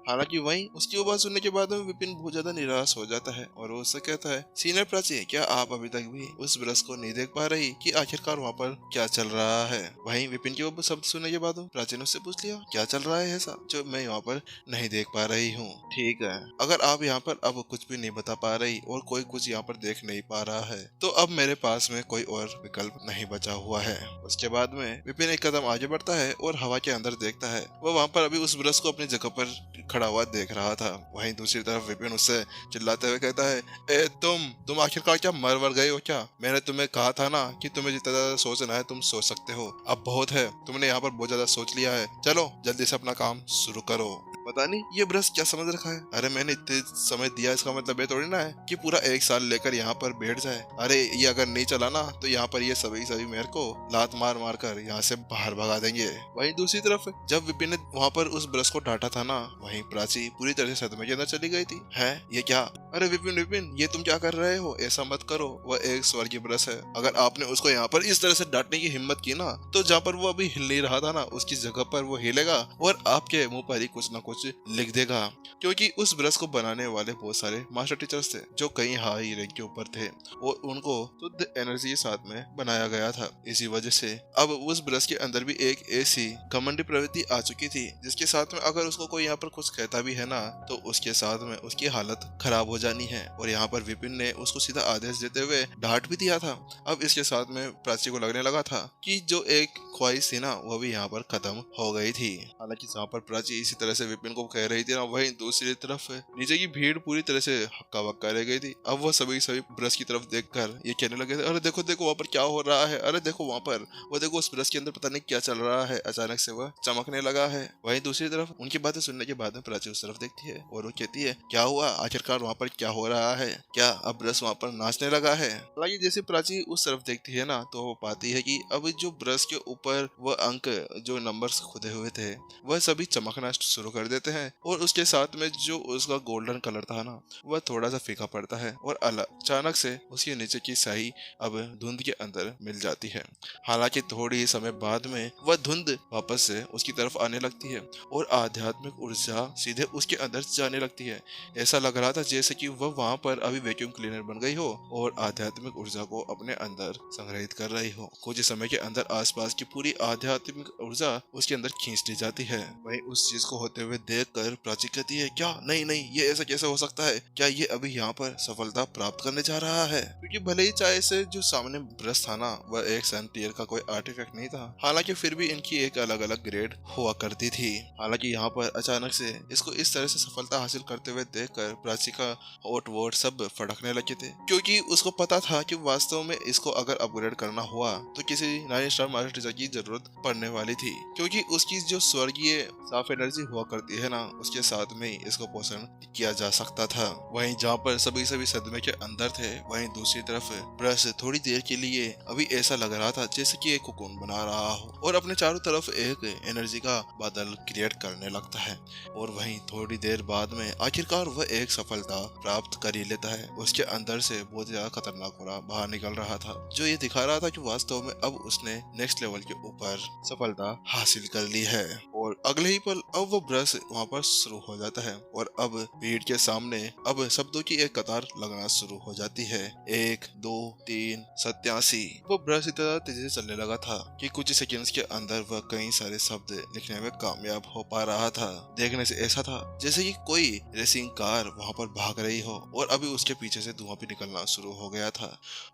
हालांकि वहीं उसकी वो बात सुनने के बाद में विपिन बहुत ज्यादा निराश हो जाता है और वो उससे कहता है, सीनियर प्राची, क्या आप अभी तक भी उस ब्रश को नहीं देख पा रही कि आखिरकार वहाँ पर क्या चल रहा है? वहीं विपिन की वो शब्द सुनने के बाद प्राची ने उससे पूछ लिया, क्या चल रहा है ऐसा जो मैं यहाँ पर नहीं देख पा रही हूँ? ठीक है, अगर आप यहाँ पर अब कुछ भी नहीं बता पा रही और कोई कुछ यहाँ पर देख नहीं पा रहा है तो अब मेरे पास में कोई और विकल्प नहीं बचा हुआ है। उसके बाद में विपिन एक कदम आगे बढ़ता है और हवा के अंदर देखता है। वो वहाँ पर अभी उस ब्रश को अपनी जगह पर खड़ा हुआ देख रहा था। वहीं दूसरी तरफ विपिन उससे चिल्लाते हुए कहता है, ए तुम आखिरकार क्या मर वर गए हो क्या? मैंने तुम्हें कहा था ना कि तुम्हें जितना ज्यादा सोचना है तुम सोच सकते हो, अब बहुत है, तुमने यहाँ पर बहुत ज्यादा सोच लिया है, चलो जल्दी से अपना काम शुरू करो। पता नहीं ये ब्रश क्या समझ रखा है। अरे मैंने इतने समय दिया, इसका मतलब ये थोड़ी ना है कि पूरा 1 साल लेकर यहाँ पर बैठ जाए। अरे ये अगर नहीं चला ना तो यहाँ पर ये सभी मेरे को लात मार मार कर यहाँ से बाहर भगा देंगे। वहीं दूसरी तरफ जब विपिन ने वहाँ पर उस ब्रश को डांटा था ना, वहीं प्राची पूरी तरह से सदमे के अंदर चली गई थी। है ये क्या? अरे विपिन विपिन ये तुम क्या कर रहे हो? ऐसा मत करो, वह एक स्वर्गीय ब्रश है। अगर आपने उसको यहाँ पर इस तरह से डांटने की हिम्मत की ना तो जहाँ पर वो अभी हिल नहीं रहा था ना उसकी जगह पर वो हिलेगा और आपके मुंह पर ही कुछ ना कुछ लिख देगा। क्योंकि उस ब्रश को बनाने वाले बहुत सारे मास्टर टीचर्स थे जो कई हाई रैंक के ऊपर थे और उनको शुद्ध एनर्जी के साथ में बनाया गया था। इसी वजह से अब उस ब्रश के अंदर भी एक ऐसी घमंडी प्रवृत्ति आ चुकी थी जिसके साथ में अगर उसको कोई यहाँ पर कुछ कहता भी है ना तो उसके साथ में उसकी हालत खराब हो जानी है। और यहाँ पर विपिन ने उसको सीधा आदेश देते हुए डांट भी दिया था। अब इसके साथ में प्राची को लगने लगा था कि जो एक ख्वाहिश थी ना वो भी यहाँ पर खत्म हो गई थी। हालांकि जहाँ पर प्राची इसी तरह से विपिन को कह रही थी ना, वहीं दूसरी तरफ नीचे की भीड़ पूरी तरह से हक्का बक्का रह गई थी। अब वो सभी ब्रश की तरफ देखकर ये कहने लगे थे, अरे देखो देखो वहाँ पर क्या हो रहा है, अरे देखो वहाँ पर वो देखो उस ब्रश के अंदर पता नहीं क्या चल रहा है, अचानक से वह चमकने लगा है। वहीं दूसरी तरफ उनकी बातें सुनने के बाद में प्राची उस तरफ देखती है और वो कहती है, क्या हुआ आखिरकार वहाँ पर क्या हो रहा है? क्या अब ब्रश वहाँ पर नाचने लगा है? हालांकि जैसे प्राची उस तरफ देखती है ना तो वो पाती है कि अब जो ब्रश के ऊपर वह अंक जो नंबर्स खुदे हुए थे वह सभी चमकना शुरू कर देते हैं और उसके साथ में जो उसका गोल्डन कलर था ना वह थोड़ा सा फीका पड़ता है और अचानक से उसके नीचे की स्याही अब धुंध के अंदर मिल जाती है। हालांकि थोड़ी ही समय बाद में वह धुंध वापस से उसकी तरफ आने लगती है और आध्यात्मिक ऊर्जा सीधे उसके अंदर जाने लगती है। ऐसा लग रहा था जैसे कि वह वहां पर अभी वैक्यूम क्लीनर बन गई हो और आध्यात्मिक ऊर्जा को अपने अंदर संग्रहित कर रही हो। कुछ समय के अंदर आसपास की पूरी आध्यात्मिक ऊर्जा उसके अंदर खींच ली जाती है। वहीं उस चीज को होते हुए देखकर प्राची कहती है, क्या नहीं नहीं ये ऐसा कैसे हो सकता है? क्या ये अभी यहाँ पर सफलता प्राप्त करने जा रहा है? क्योंकि भले ही चाहे से जो सामने ब्रश था ना वह एक सन टीयर का कोई आर्टिफैक्ट नहीं था, हालांकि फिर भी इनकी एक अलग अलग ग्रेड हुआ करती थी। हालांकि यहाँ पर अचानक से इसको इस तरह से सफलता हासिल करते हुए देखकर प्राची का होठ वोट सब फटकने लगे थे, क्योंकि उसको पता था कि वास्तव में इसको अगर अपग्रेड करना हुआ तो किसी 9 स्टार मास्टर टीचर की जरूरत पड़ने वाली थी, क्योंकि उसकी जो स्वर्गीय साफ एनर्जी हुआ करती है ना उसके साथ में ही इसको पोषण किया जा सकता था। वहीं जहाँ पर सभी सदमे के अंदर थे, वहीं दूसरी तरफ ब्रश थोड़ी देर के लिए अभी ऐसा लग रहा था जैसे कि एक कोकून बना रहा हो और अपने चारों तरफ एक एनर्जी का बादल क्रिएट करने लगता है। और वहीं थोड़ी देर बाद में आखिरकार वह एक सफलता प्राप्त कर ही लेता है। उसके अंदर से बहुत ज्यादा खतरनाक हो रहा बाहर निकल रहा था, जो ये दिखा रहा था कि वास्तव में अब उसने नेक्स्ट लेवल के ऊपर सफलता हासिल कर ली है। और अगले ही पल अब वो ब्रश वहाँ पर शुरू हो जाता है और अब भीड़ के सामने अब शब्दों की एक कतार लगना शुरू हो जाती है, 1 2 3 87। वो ब्रश इतना तेजी से चलने लगा था कि कुछ सेकंड्स के अंदर वह कई सारे शब्द लिखने में कामयाब हो पा रहा था। देखने से ऐसा था जैसे कि कोई रेसिंग कार वहाँ पर भाग रही हो और अभी उसके पीछे से धुआं भी निकलना शुरू हो गया था,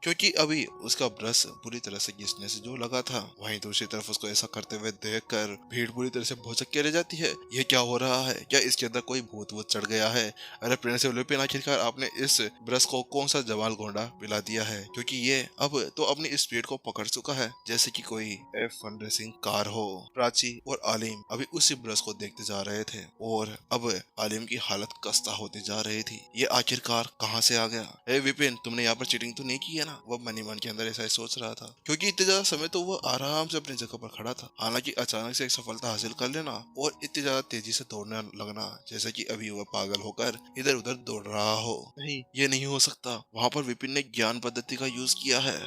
क्योंकि अभी उसका ब्रश पूरी तरह से घिसने से जो लगा था। वहीं दूसरी तरफ उसको ऐसा करते हुए देखकर भीड़ पूरी तरह से भौचक के रह जाती है। ये क्या हो रहा है? क्या इसके अंदर कोई भूत वूत चढ़ गया है? अरे प्रिंस लुपिन, आखिरकार आपने इस ब्रश को कौन सा जवाल घोंडा पिला दिया है, क्योंकि ये अब तो अपनी स्पीड को पकड़ चुका है जैसे कि कोई F1 रेसिंग कार हो। प्राची और आलिम अभी उसी ब्रश को देखते जा रहे थे और अब आलिम की हालत खस्ता होती जा रही थी। ये आखिरकार कहाँ से आ गया? ए विपिन, तुमने यहाँ पर चीटिंग तो नहीं की है ना? वो मनी मन के अंदर ऐसा ही सोच रहा था, क्योंकि इतने ज्यादा समय तो वो आराम से अपनी जगह पर खड़ा था। हालांकि अचानक से एक सफलता हासिल कर लेना और इतनी ज्यादा तेजी से दौड़ने लगना जैसे कि अभी वह पागल होकर इधर उधर दौड़ रहा हो। नहीं, ये नहीं हो सकता। वहाँ पर विपिन ने ज्ञान पद्धति का यूज किया है।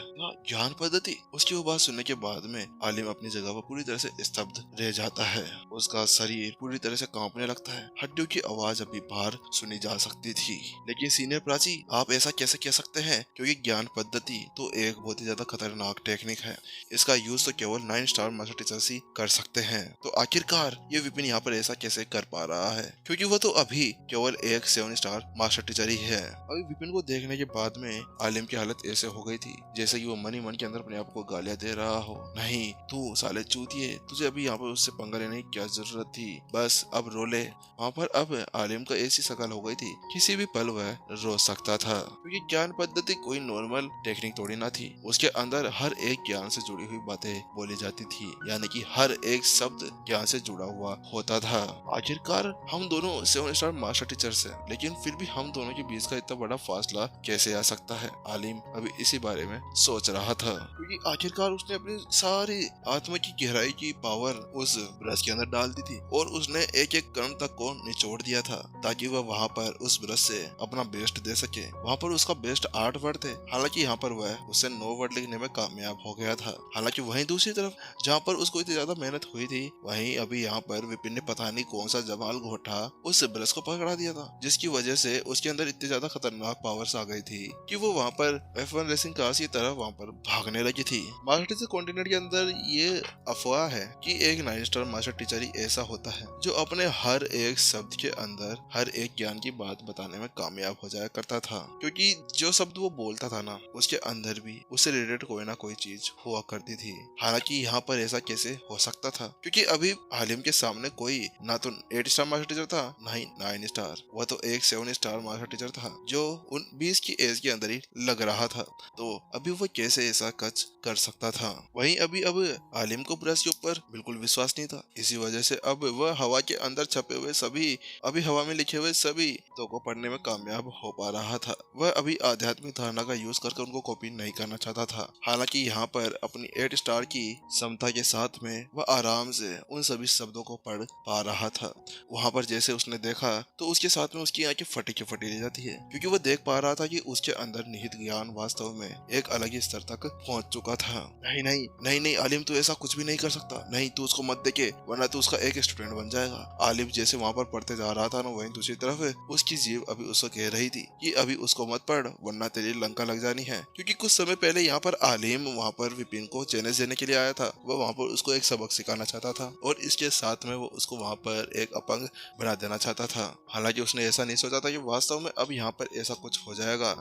ज्ञान पद्धति? उसकी वो बात सुनने के बाद में आलिम अपनी जगह पर पूरी तरह से स्तब्ध रह जाता है उसका शरीर पूरी तरह से कांपने लगता है। हड्डियों की आवाज अभी बाहर सुनी जा सकती थी। लेकिन सीनियर प्राची, आप ऐसा कैसे कह सकते हैं, क्योंकि ज्ञान पद्धति तो एक बहुत ही ज्यादा खतरनाक टेक्निक है। इसका यूज तो केवल 9 स्टार मास्टर टीचर्स ही कर सकते हैं। तो आखिरकार ये विपिन यहाँ पर ऐसा कैसे कर पा रहा है, क्योंकि वो तो अभी केवल एक 7 स्टार मास्टर टीचर ही है। अभी विपिन को देखने के बाद में आलिम की हालत ऐसे हो गई थी जैसे कि वो मन ही मन के अंदर अपने आप को गालियां दे रहा हो। नहीं, तू साले चूतिए, तुझे अभी यहाँ पर उससे पंगा लेने की क्या जरूरत थी, बस अब रो ले। वहाँ पर अब आलिम का ऐसी शकल हो गई थी, किसी भी पल वह रो सकता था, क्योंकि ज्ञान पद्धति कोई नॉर्मल टेक्निक थोड़ी ना थी। उसके अंदर हर एक ज्ञान से जुड़ी हुई बातें बोली जाती थी, यानी कि हर एक शब्द ज्ञान से जुड़ा हुआ होता था। आखिरकार हम दोनों 7 स्टार मास्टर टीचर्स हैं, लेकिन फिर भी हम दोनों के बीच का इतना बड़ा फासला कैसे आ सकता है। आलिम अभी इसी बारे में सोच रहा था, क्योंकि आखिरकार उसने अपनी सारी आत्मा की गहराई की पावर उस ब्रश के अंदर डाल दी थी, और उसने एक एक कर्म तक को निचोड़ दिया था ताकि वह वहाँ पर उस ब्रश से अपना बेस्ट दे सके। वहाँ पर उसका बेस्ट 8 वर्ड थे, हालांकि यहाँ पर वह उससे 9 वर्ड लिखने में कामयाब हो गया था। हालांकि वहीं दूसरी तरफ जहाँ पर उसको इतनी ज्यादा मेहनत हुई थी, वहीं अभी यहाँ पर विपिन ने पता नहीं कौन सा जमाल घोटा उस ब्रश को पकड़ा दिया था, जिसकी वजह से उसके अंदर इतनी ज्यादा खतरनाक पावर्स आ गई थी कि वो वहाँ पर F1 रेसिंग कार्स की तरह वहाँ पर भागने लगी थी। मास्टर टीचर कॉन्टिनेंट के अंदर ये अफवाह है कि एक 9 स्टार मास्टर टीचर ही ऐसा होता है जो अपने हर एक शब्द के अंदर हर एक ज्ञान की बात बताने में कामयाब हो जाया करता था, क्योंकि जो शब्द वो बोलता था ना, उसके अंदर भी उससे रिलेटेड कोई ना कोई चीज हुआ करती थी। हालांकि यहाँ पर ऐसा कैसे हो सकता था, क्योंकि अभी आलिम के सामने कोई ना तो 8 स्टार मास्टर टीचर था, ना ही 9 स्टार, वह तो एक 7 स्टार मास्टर टीचर था जो उन 20 की एज के अंदर ही लग रहा था। तो अभी वो कैसे ऐसा कच कर सकता था। वहीं अभी अब आलिम को ब्रश के ऊपर बिल्कुल विश्वास नहीं था, इसी वजह से अब वह हवा के अंदर छपे हुए सभी, अभी हवा में लिखे हुए सभी तो को पढ़ने में कामयाब हो पा रहा था। वह अभी आध्यात्मिक धारणा का यूज करके उनको कॉपी नहीं करना चाहता था। हालांकि यहाँ पर अपनी 8 स्टार की क्षमता के साथ में वह आराम से उन सभी शब्दों को पढ़ पा रहा था। वहाँ पर जैसे उसने देखा तो उसके साथ में उसकी आंखें फटी की फटी रह जाती है, क्योंकि वह देख पा रहा था कि उसके अंदर निहित ज्ञान वास्तव में एक अलग ही स्तर तक पहुंच चुका था। नहीं नहीं नहीं नहीं आलिम, तू ऐसा कुछ भी नहीं कर सकता, नहीं तू उसको मत देखे, वरना तू उसका एक स्टूडेंट बन जाएगा। आलिम जैसे वहाँ पर पढ़ते जा रहा था ना, वहीं दूसरी तरफ उसकी जीभ अभी उसको कह रही थी कि अभी उसको मत पढ़, वरना तेरी लंका लग जानी है। क्योंकि कुछ समय पहले यहाँ पर आलिम वहाँ पर विपिन को चैलेंज देने के लिए आया था। वह वहाँ पर उसको एक सबक सिखाना चाहता था, और इसके साथ में वो उसको वहाँ पर एक अपंग बना देना चाहता था। हालांकि उसने ऐसा नहीं सोचा था कि वास्तव में अब यहाँ पर ऐसा कुछ हो जाएगा।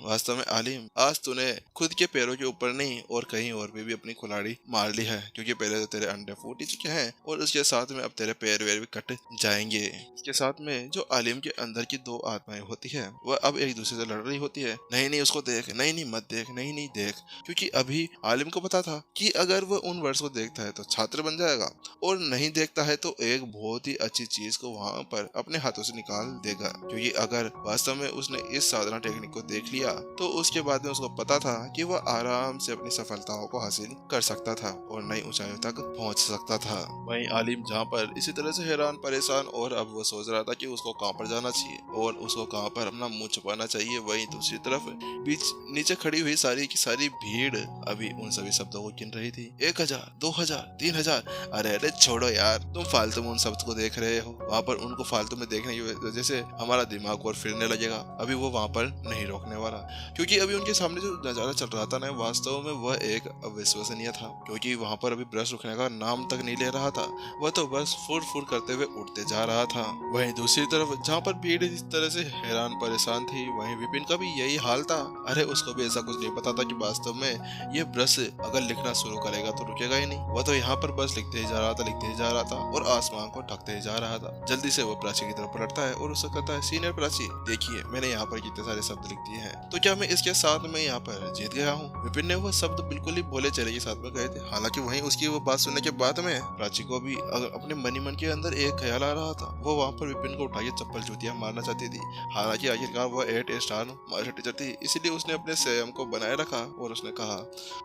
वास्तव में आलिम, आज तूने खुद के पैरों के ऊपर नहीं और कहीं और भी अपनी कुल्हाड़ी मार ली है, क्योंकि पहले तो तेरे अंडे फूट ही चुके हैं और उसके साथ में अब तेरे पैर वैर भी कट जाएंगे। इसके साथ में जो आलिम के अंदर की 2 आत्माएं होती है, वह अब एक दूसरे से लड़ रही होती है। नहीं नहीं उसको देख, नहीं नहीं मत देख, नहीं नहीं देख, क्योंकि अभी आलिम को पता था कि अगर वह उन वर्ड्स को देखता है तो छात्र बन जाएगा, और नहीं देखता है तो एक बहुत ही अच्छी चीज को वहां पर अपने हाथों से निकाल देगा। क्योंकि अगर वास्तव में उसने इस साधना टेक्निक को देख लिया तो उसके बाद में उसको पता था कि वह आराम से अपनी सफलताओं को हासिल कर सकता था और नई ऊंचाइयों तक पहुंच सकता था। वहीं आलिम जहाँ पर इसी तरह से हैरान परेशान और अब वो सोच रहा था कि उसको कहाँ पर जाना चाहिए और उसको कहाँ पर अपना मुंह छुपाना चाहिए, वहीं दूसरी तरफ बीच नीचे खड़ी हुई सारी की सारी भीड़ अभी उन सभी शब्दों को गिन रही थी। 1000, 2000, 3000। अरे अरे छोड़ो यार, तुम फालतू में उन शब्द को देख रहे हो। वहाँ पर उनको फालतू में देखने की वजह से हमारा दिमाग और फिरने लगेगा। अभी वो वहाँ पर नहीं रोकने वाला, क्योंकि अभी उनके सामने जो नजारा चल रहा था ना, वास्तव में वह एक अविश्वसनीय था। क्योंकि वहाँ पर अभी ब्रश रुकने का नाम तक नहीं ले रहा था, वह तो बस फुर फुर करते हुए उड़ते जा रहा था। वहीं दूसरी तरफ जहाँ पर भीड़ इस तरह से हैरान परेशान थी, वहीं विपिन का भी यही हाल था। अरे उसको भी ऐसा कुछ नहीं पता था कि वास्तव में ये ब्रश अगर लिखना शुरू करेगा तो रुकेगा ही नहीं। वह तो यहाँ पर बस लिखते ही जा रहा था, लिखते ही जा रहा था और आसमान को ढकते ही जा रहा था। जल्दी से वो प्राची की तरफ पलटता है और उससे कहता है, सीनियर प्राची देखिए, मैंने यहाँ पर कितने सारे शब्द लिख दिए हैं, तो क्या मैं इसके साथ में यहाँ पर जीत गया हूँ? विपिन ने वो शब्द बिल्कुल ही भोले चेहरे के साथ में कहे थे। हालांकि वहीं उसकी वो बात सुनने के बाद में प्राची को भी अपने मन के अंदर एक ख्याल आ रहा था। वो वहाँ पर विपिन को उठाकर चप्पल जूतियां मारना चाहती थी। हालांकि आखिरकार वो 8 स्टार मास्टर टीचर थी, इसलिए उसने अपने संयम को बनाए रखा और उसने कहा,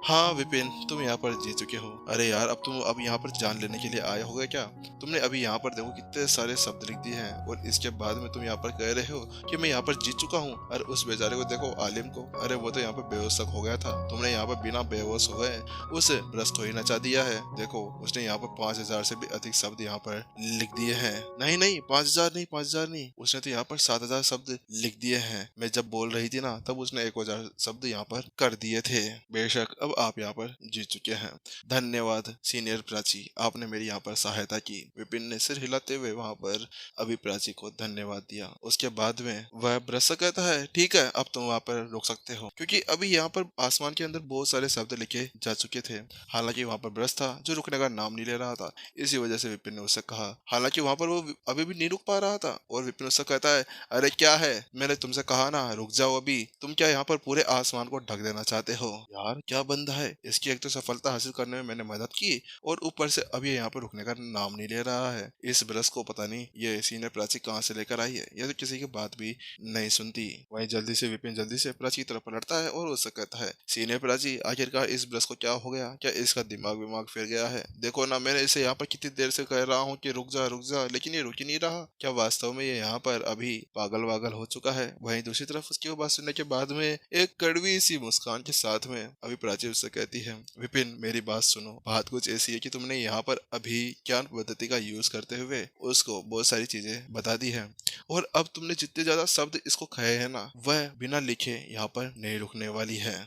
हाँ विपिन, तुम यहाँ पर जीत चुके हो। अरे यार, अब तुम यहाँ पर जान लेने के लिए आए होगे क्या? तुमने अभी यहाँ पर देखो कितने सारे शब्द लिख दिए हैं और इसके बाद में तुम यहाँ पर कह रहे हो कि मैं यहाँ पर जीत चुका हूँ। और उस बेचारे को देखो, आलिम को, अरे वो तो यहाँ पर बेहोश तक हो गया था। तुमने यहाँ पर बिना बेहोश हुए उस ब्रश को ही नचा दिया है। देखो, उसने यहाँ पर 5000 से भी अधिक शब्द यहाँ पर लिख दिए हैं। नहीं नहीं, 5,000 नहीं, 5,000 नहीं, उसने तो यहाँ पर 7,000 शब्द लिख दिए हैं। मैं जब बोल रही थी ना तब उसने 1,000 शब्द यहाँ पर कर दिए थे। बेशक अब आप यहाँ पर जीत चुके हैं। धन्यवाद सीनियर प्राची, आपने मेरी यहाँ पर सहायता की। विपिन ने सिर हिलाते हुए वहाँ पर अभी प्राची को धन्यवाद दिया। उसके बाद में वह ब्रश से कहता है, ठीक है अब तुम वहाँ पर रुक सकते हो, क्योंकि अभी यहाँ पर आसमान के अंदर बहुत सारे शब्द लिखे जा चुके थे। हालांकि वहाँ पर ब्रश था जो रुकने का नाम नहीं ले रहा था। इसी वजह से विपिन ने उससे कहा, हालांकि वहाँ पर वो अभी भी नहीं रुक पा रहा था। और विपिन उससे कहता है, अरे क्या है, मैंने तुमसे कहा ना रुक जाओ अभी, तुम क्या यहाँ पर पूरे आसमान को ढक देना चाहते हो? यार क्या बंदा है, इसकी एक तो सफलता हासिल करने में मैंने मदद की और ऊपर से अभी यहाँ पर रुकने का नाम नहीं ले रहा है। इस ब्रश को पता नहीं ये सीनियर प्राची कहाँ से लेकर आई है, यह तो किसी की बात भी नहीं सुनती। वहीं जल्दी से विपिन जल्दी से प्राची की तरफ पलटता है और उससे कहता है, सीनियर प्राची आखिरकार इस ब्रश को क्या हो गया, क्या इसका दिमाग विमाग फिर गया है? देखो ना मैंने इसे यहाँ पर कितनी देर से कह रहा हूँ कि रुक जा लेकिन ये रुक ही नहीं रहा। क्या वास्तव में ये यहाँ पर अभी पागल वागल हो चुका है? वहीं दूसरी तरफ उसकी वो बात सुनने के बाद में एक कड़वी सी मुस्कान के साथ में अभी प्राची उससे कहती है, विपिन मेरी बात सुनो, बात कुछ ऐसी है कि तुमने यहाँ पर अभी ज्ञान पद्धति का यूज करते हुए उसको बहुत सारी चीजें बता दी है और अब तुमने जितने ज्यादा शब्द इसको कहे हैं ना वह बिना लिखे यहाँ पर नहीं रुकने वाली है।